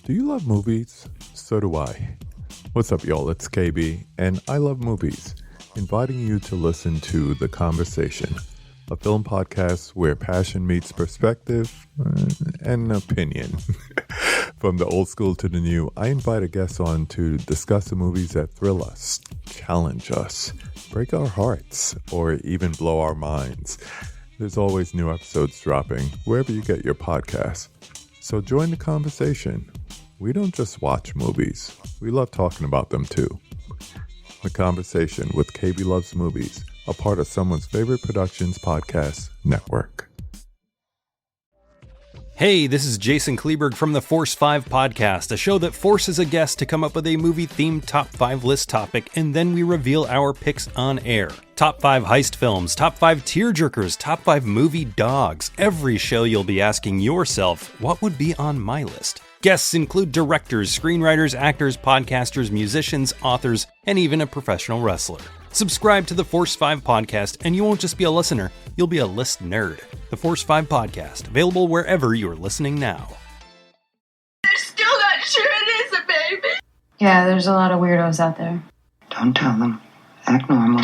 Do you love movies? So do I. What's up, y'all? It's KB, and I love movies, inviting you to listen to The Conversation, a film podcast where passion meets perspective and opinion. From the old school to the new, I invite a guest on to discuss the movies that thrill us, challenge us, break our hearts, or even blow our minds. There's always new episodes dropping wherever you get your podcasts. So join the conversation. We don't just watch movies. We love talking about them too. The Conversation with KB Loves Movies, a part of Someone's Favorite Productions podcast network. Hey, this is Jason Kleberg from the Force 5 podcast, a show that forces a guest to come up with a movie-themed top 5 list topic, and then we reveal our picks on air. Top 5 heist films, top 5 tearjerkers, top 5 movie dogs. Every show you'll be asking yourself, what would be on my list? Guests include directors, screenwriters, actors, podcasters, musicians, authors, and even a professional wrestler. Subscribe to the Force 5 podcast, and you won't just be a listener, you'll be a list nerd. The Force 5 podcast, available wherever you're listening now. They're still not sure it is a baby. Yeah, there's a lot of weirdos out there. Don't tell them. Act normal.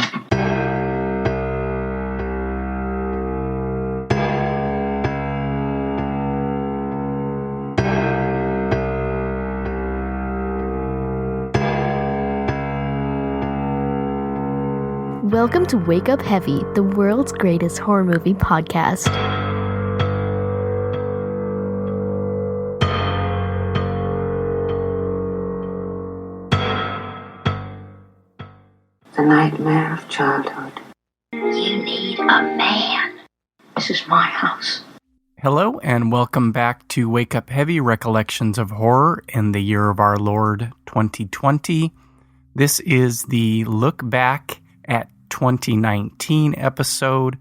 Welcome to Wake Up Heavy, the world's greatest horror movie podcast. The nightmare of childhood. You need a man. This is my house. Hello, and welcome back to Wake Up Heavy Recollections of Horror in the Year of Our Lord 2020. This is the look back at 2019 episode,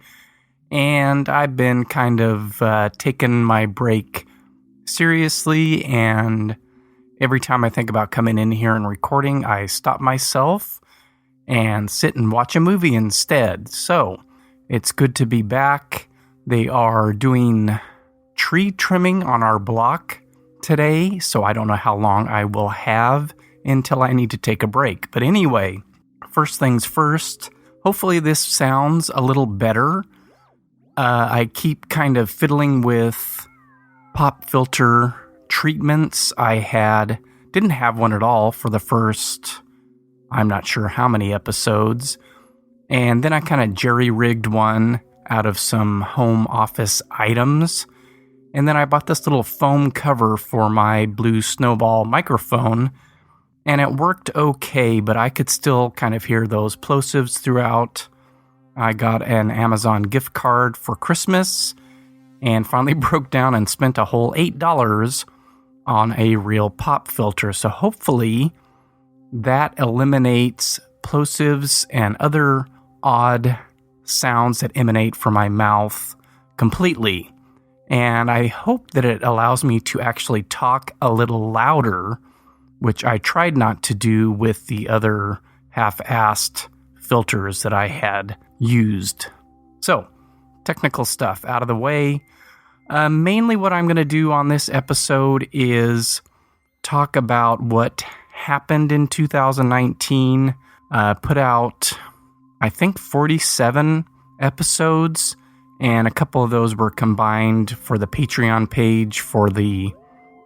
and I've been kind of taking my break seriously, and every time I think about coming in here and recording, I stop myself and sit and watch a movie instead. So it's good to be back. They are doing tree trimming on our block today, so I don't know how long I will have until I need to take a break. But anyway, first things first, hopefully this sounds a little better. I keep kind of fiddling with pop filter treatments. I didn't have one at all for the first, I'm not sure how many episodes. And then I kind of jerry-rigged one out of some home office items. And then I bought this little foam cover for my Blue Snowball microphone. And it worked okay, but I could still kind of hear those plosives throughout. I got an Amazon gift card for Christmas and finally broke down and spent a whole $8 on a real pop filter. So hopefully that eliminates plosives and other odd sounds that emanate from my mouth completely. And I hope that it allows me to actually talk a little louder, which I tried not to do with the other half-assed filters that I had used. So, technical stuff out of the way. Mainly what I'm going to do on this episode is talk about what happened in 2019. Put out, I think, 47 episodes, and a couple of those were combined for the Patreon page for the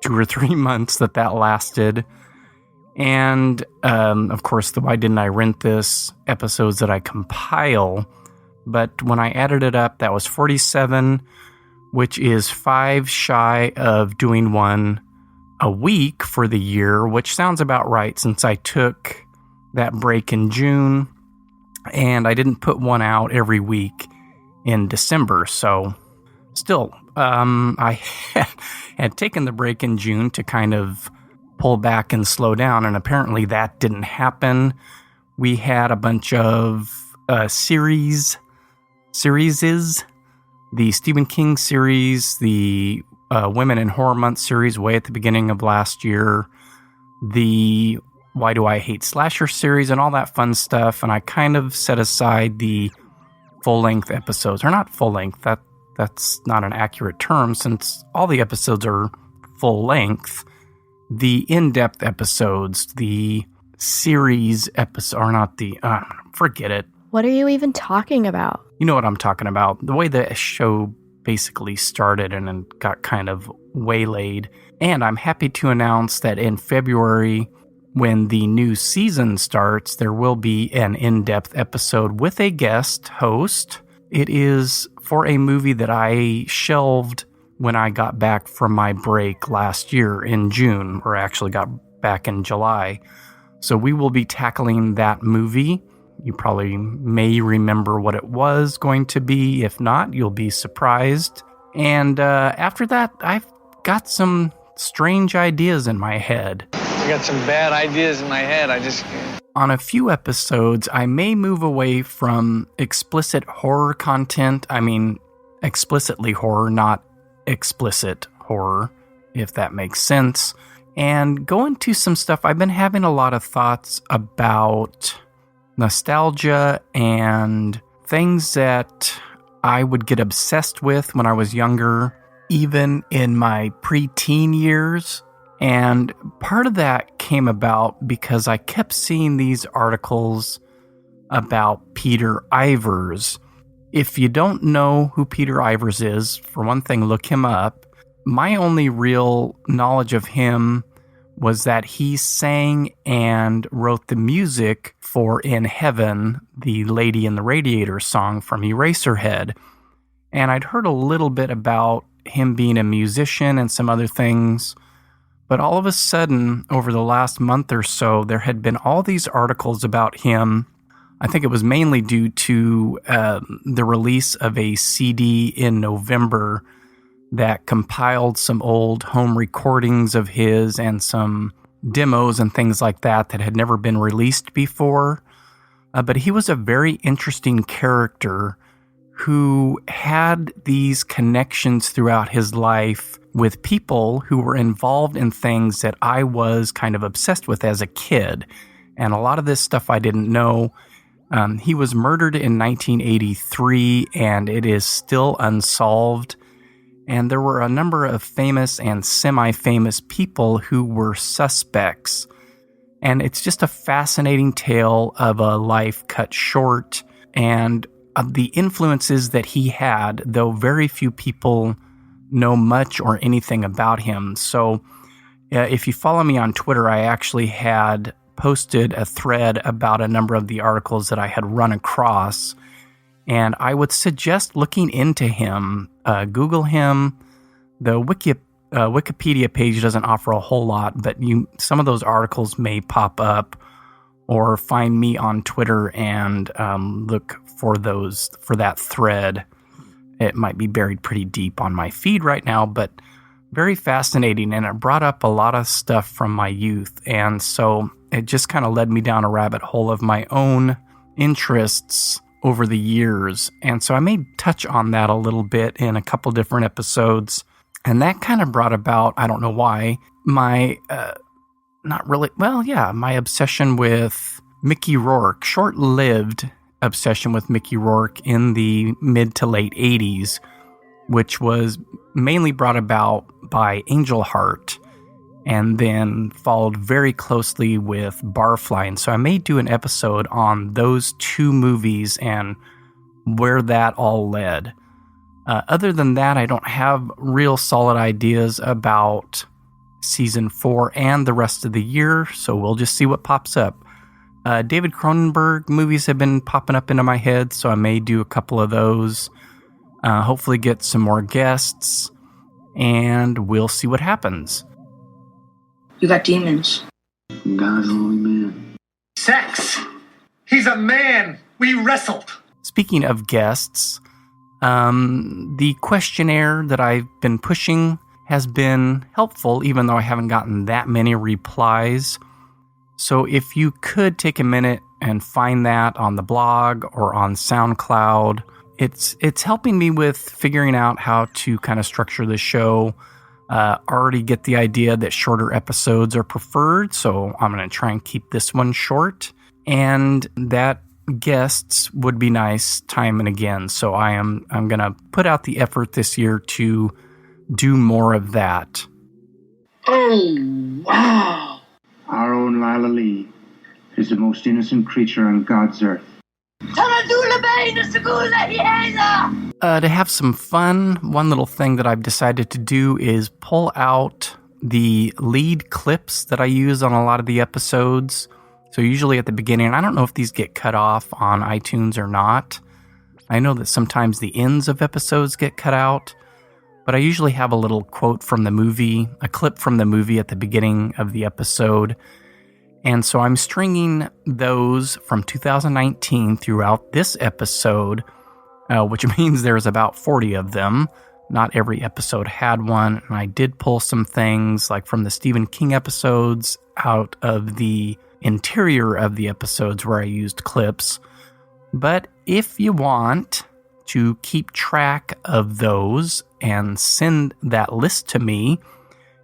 2 or 3 months that lasted. And, of course, the Why Didn't I Rent This episodes that I compile. But when I added it up, that was 47, which is 5 shy of doing one a week for the year, which sounds about right since I took that break in June. And I didn't put one out every week in December. So, still, I had taken the break in June to kind of pull back and slow down, and apparently that didn't happen. We had a bunch of series, the Stephen King series, the Women in Horror Month series way at the beginning of last year, the Why Do I Hate Slasher series, and all that fun stuff, and I kind of set aside the full-length episodes, or not full-length, that's not an accurate term, since all the episodes are full-length. the in-depth episodes, the series episode, or not the, forget it. What are you even talking about? You know what I'm talking about. The way the show basically started and then got kind of waylaid. And I'm happy to announce that in February, when the new season starts, there will be an in-depth episode with a guest host. It is for a movie that I shelved when I got back from my break last year in June, or actually got back in July. So we will be tackling that movie. You probably may remember what it was going to be. If not, you'll be surprised. And after that, I've got some strange ideas in my head. I got some bad ideas in my head. On a few episodes, I may move away from explicit horror content. I mean, explicitly horror, not explicit horror, if that makes sense. And go into some stuff. I've been having a lot of thoughts about nostalgia and things that I would get obsessed with when I was younger, even in my preteen years. And part of that came about because I kept seeing these articles about Peter Ivers. If you don't know who Peter Ivers is, for one thing, look him up. My only real knowledge of him was that he sang and wrote the music for In Heaven, the Lady in the Radiator song from Eraserhead. And I'd heard a little bit about him being a musician and some other things. But all of a sudden, over the last month or so, there had been all these articles about him. I think it was mainly due to the release of a CD in November that compiled some old home recordings of his and some demos and things like that that had never been released before. But he was a very interesting character who had these connections throughout his life with people who were involved in things that I was kind of obsessed with as a kid. And a lot of this stuff I didn't know. He was murdered in 1983, and it is still unsolved. And there were a number of famous and semi-famous people who were suspects. And it's just a fascinating tale of a life cut short and of the influences that he had, though very few people know much or anything about him. So if you follow me on Twitter, I actually had posted a thread about a number of the articles that I had run across. And I would suggest looking into him. Google him. The Wikipedia page doesn't offer a whole lot, but some of those articles may pop up, or find me on Twitter and look for that thread. It might be buried pretty deep on my feed right now, but very fascinating, and it brought up a lot of stuff from my youth. And so it just kind of led me down a rabbit hole of my own interests over the years. And so I may touch on that a little bit in a couple different episodes. And that kind of brought about, I don't know why, my my obsession with Mickey Rourke, short-lived obsession with Mickey Rourke in the mid to late 80s, which was mainly brought about by Angel Heart and then followed very closely with Barfly. And so I may do an episode on those two movies and where that all led. Other than that, I don't have real solid ideas about season 4 and the rest of the year, so we'll just see what pops up. David Cronenberg movies have been popping up into my head, so I may do a couple of those. Hopefully get some more guests, and we'll see what happens. You got demons. God's only man. Sex! He's a man! We wrestled! Speaking of guests, the questionnaire that I've been pushing has been helpful, even though I haven't gotten that many replies. So if you could take a minute and find that on the blog or on SoundCloud, it's helping me with figuring out how to kind of structure the show. Already get the idea that shorter episodes are preferred, so I'm going to try and keep this one short, and that guests would be nice time and again. So I'm going to put out the effort this year to do more of that. Oh, wow. Our own Lila Lee is the most innocent creature on God's earth. To have some fun, one little thing that I've decided to do is pull out the lead clips that I use on a lot of the episodes. So usually at the beginning, I don't know if these get cut off on iTunes or not. I know that sometimes the ends of episodes get cut out, but I usually have a little quote from the movie, a clip from the movie at the beginning of the episode. And so I'm stringing those from 2019 throughout this episode, which means there's about 40 of them. Not every episode had one, and I did pull some things like from the Stephen King episodes out of the interior of the episodes where I used clips. But if you want to keep track of those and send that list to me,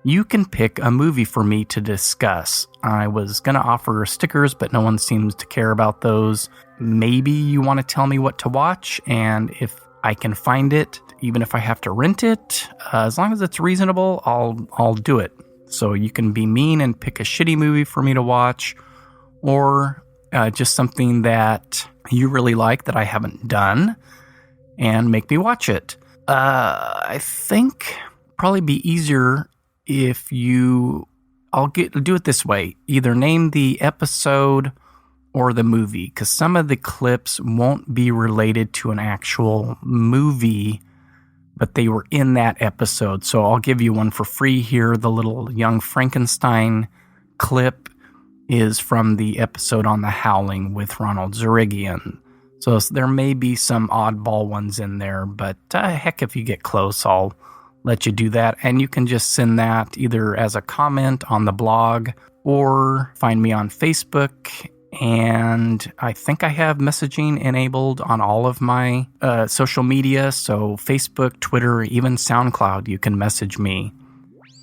you can pick a movie for me to discuss. I was going to offer stickers, but no one seems to care about those. Maybe you want to tell me what to watch, and if I can find it, even if I have to rent it, as long as it's reasonable, I'll do it. So you can be mean and pick a shitty movie for me to watch, or just something that you really like that I haven't done, and make me watch it. I think probably be easier if I'll do it this way. Either name the episode or the movie, because some of the clips won't be related to an actual movie, but they were in that episode. So I'll give you one for free here. The little Young Frankenstein clip is from the episode on The Howling with Ronald Zarigian. So there may be some oddball ones in there, but heck, if you get close, I'll let you do that. And you can just send that either as a comment on the blog or find me on Facebook. And I think I have messaging enabled on all of my social media. So Facebook, Twitter, even SoundCloud, you can message me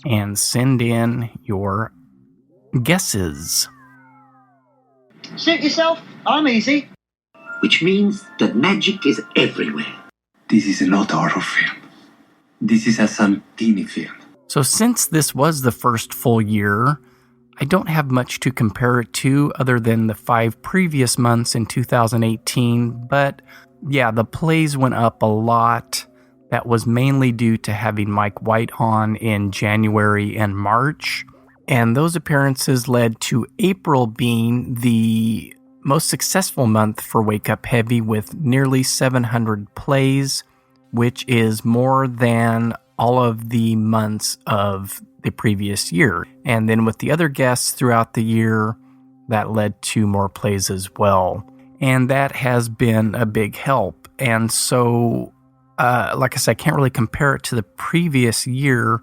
and send in your guesses. Suit yourself. I'm easy. Which means that magic is everywhere. This is not a horror film. This is a Santini film. So since this was the first full year, I don't have much to compare it to other than the 5 previous months in 2018. But yeah, the plays went up a lot. That was mainly due to having Mike White on in January and March. And those appearances led to April being the most successful month for Wake Up Heavy with nearly 700 plays, which is more than all of the months of the previous year. And then with the other guests throughout the year, that led to more plays as well. And that has been a big help. And so, like I said, I can't really compare it to the previous year.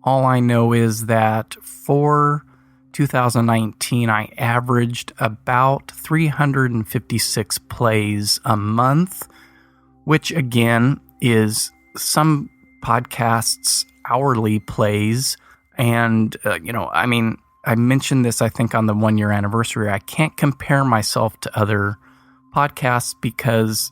All I know is that for 2019, I averaged about 356 plays a month, which again is some podcasts' hourly plays. And, I mentioned this, I think, on the 1-year anniversary. I can't compare myself to other podcasts because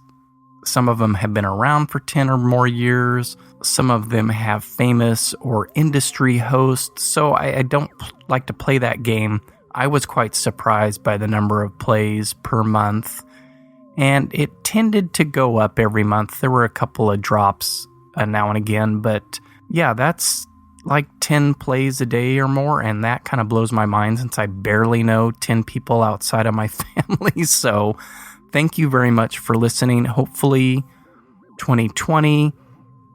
some of them have been around for 10 or more years. Some of them have famous or industry hosts. So I don't like to play that game. I was quite surprised by the number of plays per month. And it tended to go up every month. There were a couple of drops now and again. But yeah, that's like 10 plays a day or more. And that kind of blows my mind since I barely know 10 people outside of my family. So thank you very much for listening. Hopefully 2020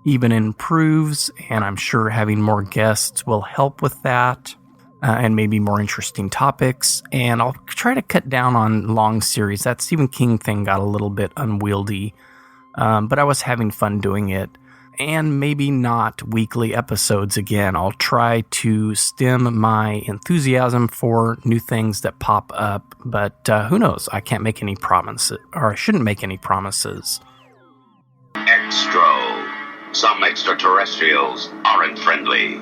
even improves, and I'm sure having more guests will help with that, and maybe more interesting topics. And I'll try to cut down on long series. That Stephen King thing got a little bit unwieldy, but I was having fun doing it. And maybe not weekly episodes again. I'll try to stem my enthusiasm for new things that pop up, but who knows? I can't make any promises, or I shouldn't make any promises. Extra. Some extraterrestrials aren't friendly.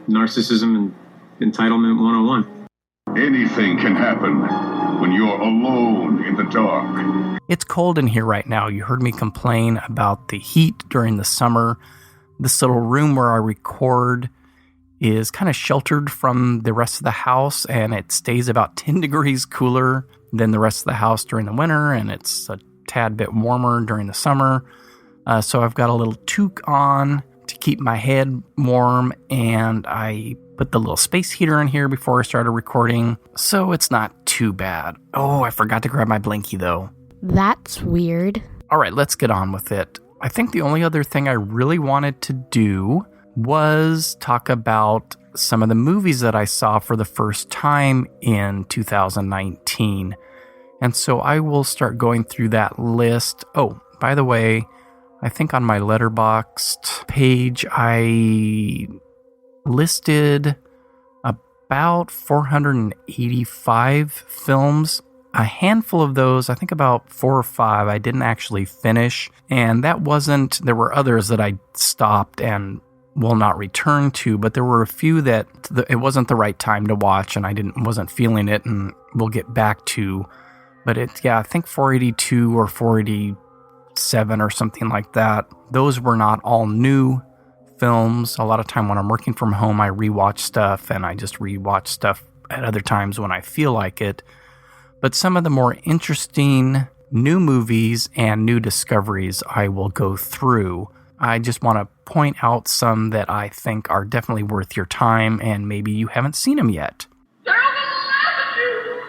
Narcissism and Entitlement 101. Anything can happen when you're alone in the dark. It's cold in here right now. You heard me complain about the heat during the summer. This little room where I record is kind of sheltered from the rest of the house, and it stays about 10 degrees cooler than the rest of the house during the winter, and it's a tad bit warmer during the summer. So I've got a little toque on to keep my head warm, and I put the little space heater in here before I started recording, so it's not too bad. Oh, I forgot to grab my blankie, though. That's weird. All right, let's get on with it. I think the only other thing I really wanted to do was talk about some of the movies that I saw for the first time in 2019. And so I will start going through that list. Oh, by the way, I think on my Letterboxd page, I listed about 485 films. A handful of those, I think about 4 or 5, I didn't actually finish. And there were others that I stopped and will not return to, but there were a few that it wasn't the right time to watch and I wasn't feeling it, and we'll get back to. But I think 482 or 487 or something like that. Those were not all new films. A lot of time when I'm working from home, I rewatch stuff, and I just rewatch stuff at other times when I feel like it. But some of the more interesting new movies and new discoveries I will go through. I just want to point out some that I think are definitely worth your time, and maybe you haven't seen them yet. They're all gonna laugh at you!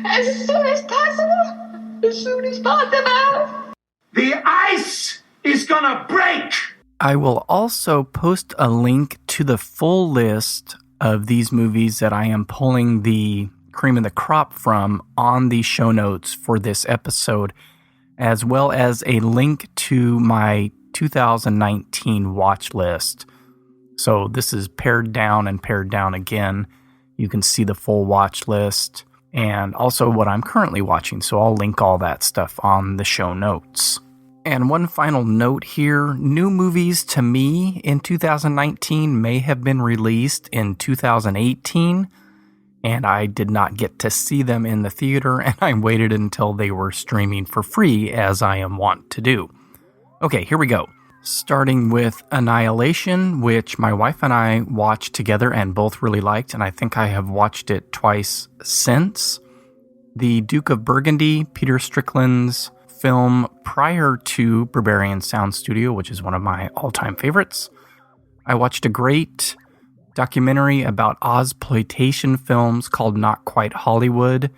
As soon as possible! As soon as possible! The ice is gonna break! I will also post a link to the full list of these movies that I am pulling the cream of the crop from on the show notes for this episode, as well as a link to my 2019 watch list. So this is pared down and pared down again. You can see the full watch list and also what I'm currently watching. So I'll link all that stuff on the show notes. And one final note here, new movies to me in 2019 may have been released in 2018, and I did not get to see them in the theater, and I waited until they were streaming for free, as I am wont to do. Okay, here we go. Starting with Annihilation, which my wife and I watched together and both really liked, and I think I have watched it twice since. The Duke of Burgundy, Peter Strickland's film prior to Berberian Sound Studio, which is one of my all-time favorites. I watched a great documentary about Ozploitation films called Not Quite Hollywood.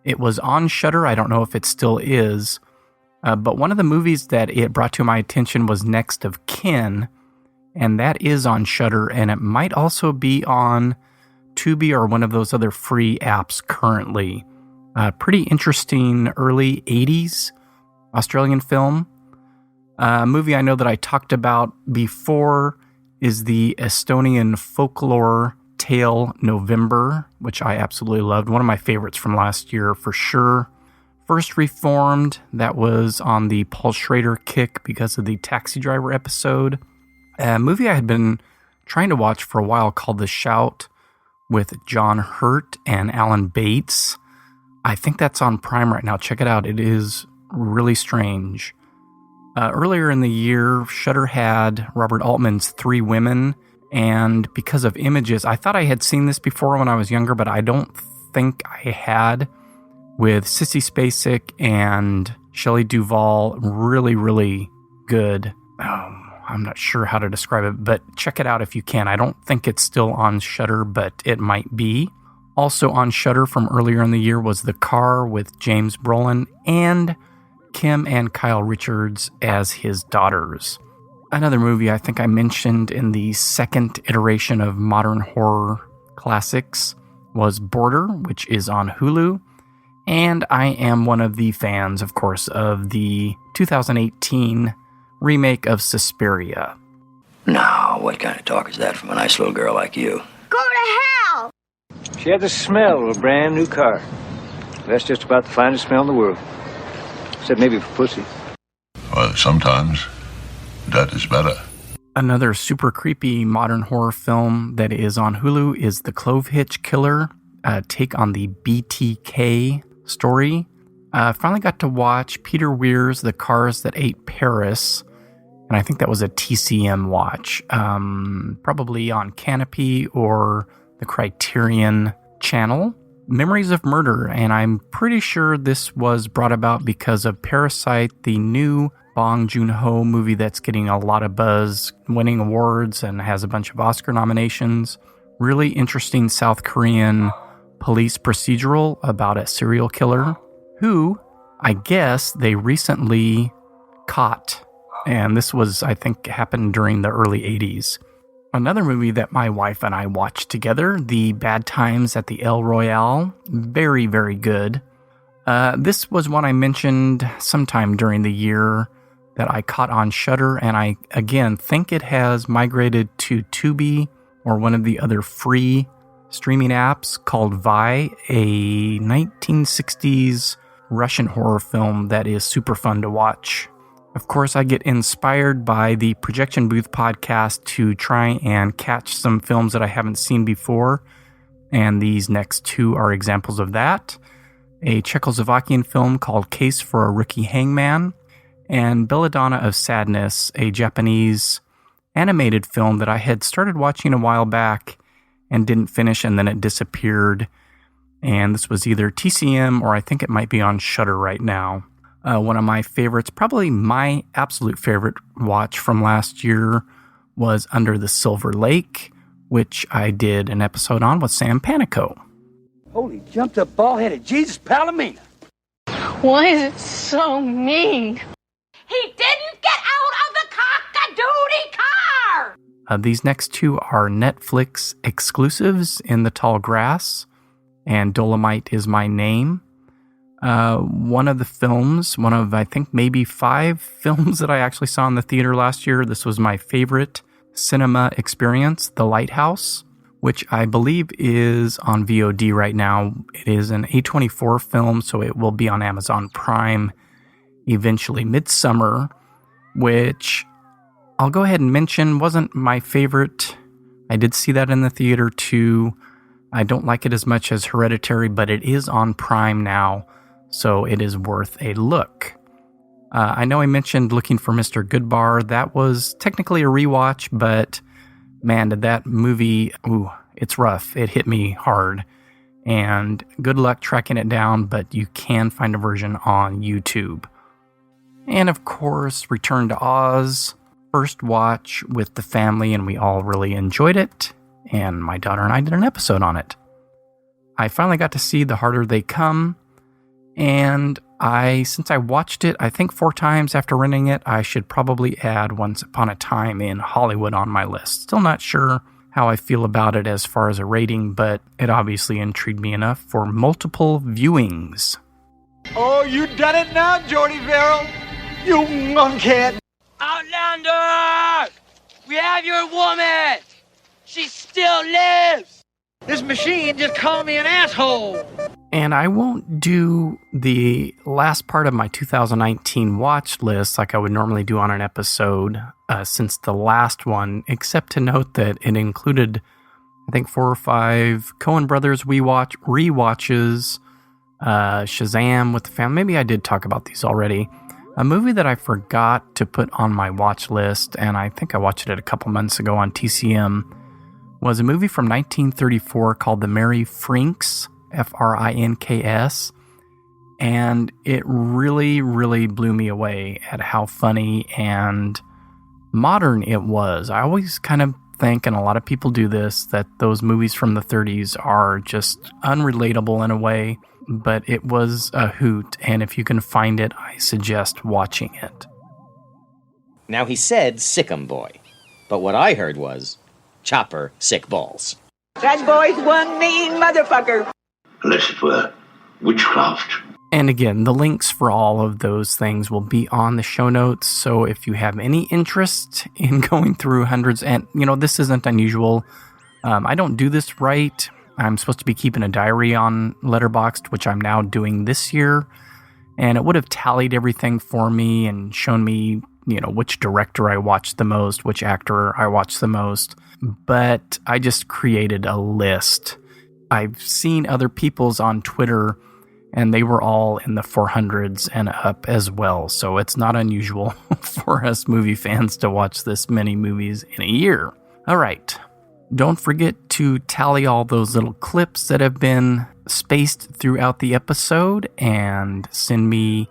It was on Shudder. I don't know if it still is. But one of the movies that it brought to my attention was Next of Kin, and that is on Shudder, and it might also be on Tubi or one of those other free apps currently. Pretty interesting early 80s Australian film. A movie I know that I talked about before is the Estonian folklore tale November, which I absolutely loved. One of my favorites from last year for sure. First Reformed, that was on the Paul Schrader kick because of the Taxi Driver episode. A movie I had been trying to watch for a while called The Shout with John Hurt and Alan Bates. I think that's on Prime right now. Check it out. It is really strange. Earlier in the year, Shudder had Robert Altman's Three Women, and because of images, I thought I had seen this before when I was younger, but I don't think I had, with Sissy Spacek and Shelley Duvall. Really, really good. I'm not sure how to describe it, but check it out if you can. I don't think it's still on Shudder, but it might be. Also on Shudder from earlier in the year was The Car with James Brolin and Kim and Kyle Richards as his daughters. Another movie I think I mentioned in the second iteration of modern horror classics was Border, which is on Hulu. And I am one of the fans, of course, of the 2018 remake of Suspiria. Now, what kind of talk is that from a nice little girl like you? Go to hell! She had the smell of a brand new car. That's just about the finest smell in the world. Except maybe for pussy. Well, sometimes that is better. Another super creepy modern horror film that is on Hulu is The Clove Hitch Killer, a take on the BTK story. Finally got to watch Peter Weir's The Cars That Ate Paris, And I think that was a TCM watch, probably on Canopy or the Criterion channel. Memories of Murder, and I'm pretty sure this was brought about because of Parasite, the new Bong Joon-ho movie that's getting a lot of buzz, winning awards, and has a bunch of Oscar nominations. Really interesting South Korean police procedural about a serial killer who, I guess, they recently caught. And this was, I think, happened during the early 80s. Another movie that my wife and I watched together, The Bad Times at the El Royale. Very, very good. This was one I mentioned sometime during the year that I caught on Shudder, and I, again, think it has migrated to Tubi or one of the other free streaming apps called Vi, a 1960s Russian horror film that is super fun to watch. Of course, I get inspired by the Projection Booth podcast to try and catch some films that I haven't seen before, and these next two are examples of that. A Czechoslovakian film called Case for a Rookie Hangman, and Belladonna of Sadness, a Japanese animated film that I had started watching a while back and didn't finish, and then it disappeared. And this was either TCM or I think it might be on Shudder right now. One of my favorites, probably my absolute favorite watch from last year, was Under the Silver Lake, which I did an episode on with Sam Panico. Holy jumped up ball-headed Jesus Palomino. Why is it so mean? He didn't get out of the cock-a-doodle car! These next two are Netflix exclusives, In the Tall Grass and Dolomite Is My Name. One of the films, one of, I think, maybe 5 films that I actually saw in the theater last year. This was my favorite cinema experience, The Lighthouse, which I believe is on VOD right now. It is an A24 film, so it will be on Amazon Prime eventually. Midsummer, which I'll go ahead and mention, wasn't my favorite. I did see that in the theater too. I don't like it as much as Hereditary, but it is on Prime now, so it is worth a look. I know I mentioned Looking for Mr. Goodbar. That was technically a rewatch, but man, did that movie, it's rough. It hit me hard. And good luck tracking it down, but you can find a version on YouTube. And of course, Return to Oz. First watch with the family, and we all really enjoyed it. And my daughter and I did an episode on it. I finally got to see The Harder They Come. And since I watched it, I think 4 times after renting it, I should probably add Once Upon a Time in Hollywood on my list. Still not sure how I feel about it as far as a rating, but it obviously intrigued me enough for multiple viewings. Oh, you done it now, Jody Verrill. You monkhead. Outlander! We have your woman! She still lives! This machine just called me an asshole! And I won't do the last part of my 2019 watch list like I would normally do on an episode since the last one, except to note that it included, I think, 4 or 5 Coen Brothers rewatches, Shazam with the family. Maybe I did talk about these already. A movie that I forgot to put on my watch list, and I think I watched it a couple months ago on TCM, was a movie from 1934 called The Merry Frinks, Frinks, and it really, really blew me away at how funny and modern it was. I always kind of think, and a lot of people do this, that those movies from the 30s are just unrelatable in a way, but it was a hoot, and if you can find it, I suggest watching it. Now he said Sick'em Boy, but what I heard was Chopper Sick Balls. That boy's one mean motherfucker. Unless it were witchcraft. And again, the links for all of those things will be on the show notes, so if you have any interest in going through hundreds, and this isn't unusual, I don't do this right. I'm supposed to be keeping a diary on Letterboxd, which I'm now doing this year, and it would have tallied everything for me and shown me, which director I watched the most, which actor I watched the most, but I just created a list. I've seen other people's on Twitter, and they were all in the 400s and up as well. So it's not unusual for us movie fans to watch this many movies in a year. All right. Don't forget to tally all those little clips that have been spaced throughout the episode and send me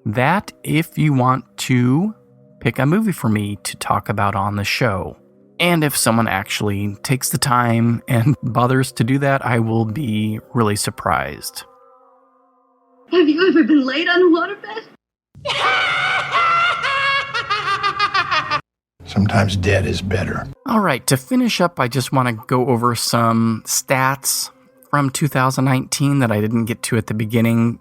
that if you want to pick a movie for me to talk about on the show. And if someone actually takes the time and bothers to do that, I will be really surprised. Have you ever been laid on a waterbed? Sometimes dead is better. All right, to finish up, I just want to go over some stats from 2019 that I didn't get to at the beginning.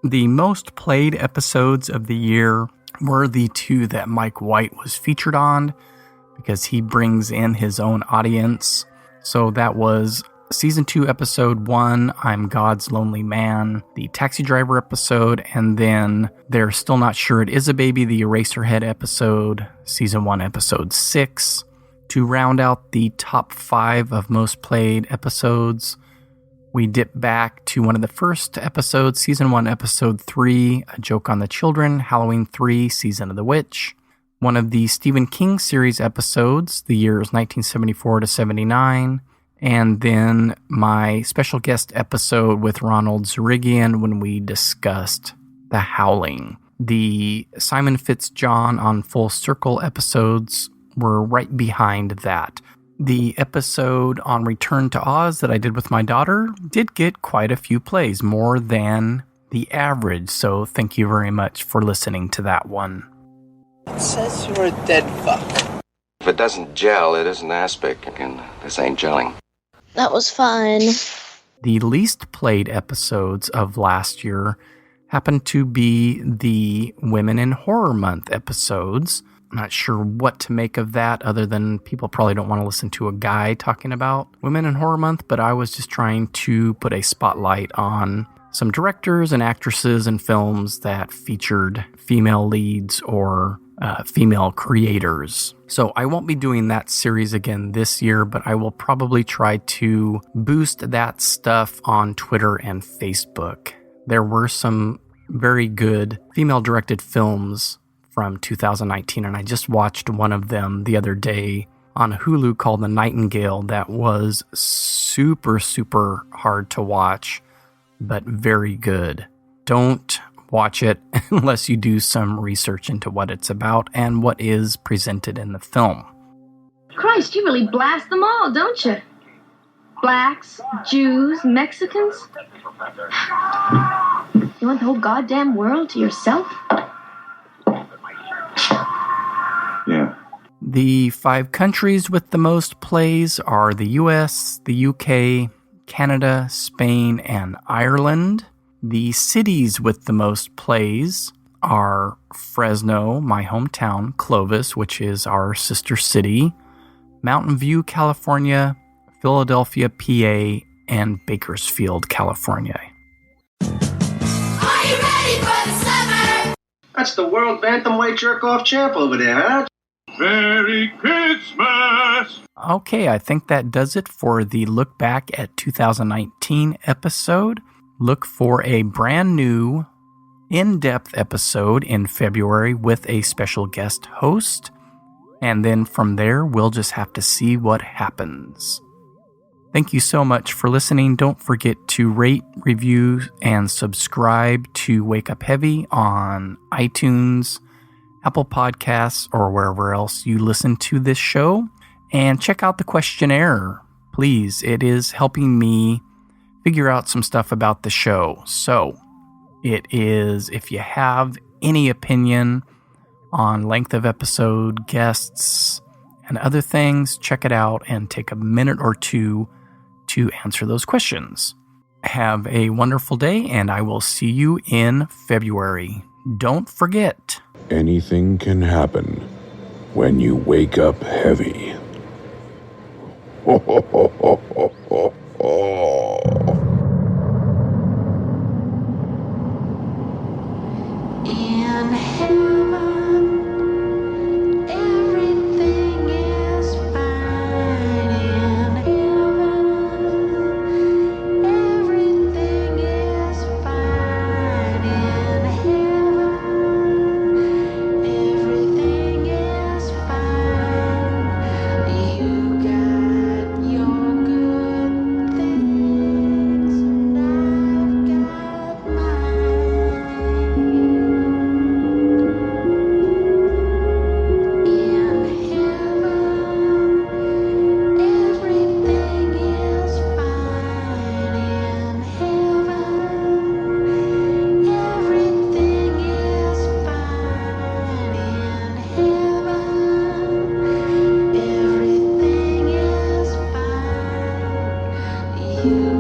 The most played episodes of the year were the two that Mike White was featured on because he brings in his own audience. So that was Season 2, Episode 1, I'm God's Lonely Man, the Taxi Driver episode, and then They're Still Not Sure It Is a Baby, the Eraserhead episode, Season 1, Episode 6. To round out the top 5 of most played episodes, we dip back to one of the first episodes, Season 1, Episode 3, A Joke on the Children, Halloween 3, Season of the Witch. One of the Stephen King series episodes, the years 1974 to 79. And then my special guest episode with Ronald Zerigian when we discussed The Howling. The Simon Fitzjohn on Full Circle episodes were right behind that. The episode on Return to Oz that I did with my daughter did get quite a few plays, more than the average, so thank you very much for listening to that one. It says you're a dead fuck. If it doesn't gel, it isn't aspic, and this ain't gelling. That was fun. The least played episodes of last year happened to be the Women in Horror Month episodes. I'm not sure what to make of that other than people probably don't want to listen to a guy talking about Women in Horror Month, but I was just trying to put a spotlight on some directors and actresses and films that featured female leads or female creators. So I won't be doing that series again this year, but I will probably try to boost that stuff on Twitter and Facebook. There were some very good female-directed films from 2019, and I just watched one of them the other day on Hulu called The Nightingale that was super, super hard to watch, but very good. Don't watch it unless you do some research into what it's about and what is presented in the film. Christ, you really blast them all, don't you? Blacks, Jews, Mexicans. You want the whole goddamn world to yourself? Yeah. The 5 countries with the most plays are the US, the UK, Canada, Spain, and Ireland. The cities with the most plays are Fresno, my hometown, Clovis, which is our sister city, Mountain View, California, Philadelphia, PA, and Bakersfield, California. Are you ready for the summer? That's the World Bantamweight Jerk-Off Champ over there, huh? Merry Christmas! Okay, I think that does it for the Look Back at 2019 episode. Look for a brand new, in-depth episode in February with a special guest host. And then from there, we'll just have to see what happens. Thank you so much for listening. Don't forget to rate, review, and subscribe to Wake Up Heavy on iTunes, Apple Podcasts, or wherever else you listen to this show. And check out the questionnaire, please. It is helping me figure out some stuff about the show. So it is, if you have any opinion on length of episode, guests, and other things, check it out and take a minute or two to answer those questions. Have a wonderful day, and I will see you in February. Don't forget. Anything can happen when you wake up heavy. Ho, ho, ho, ho, ho, ho, ho. In heaven, everything is fine. In heaven, everything is fine. you.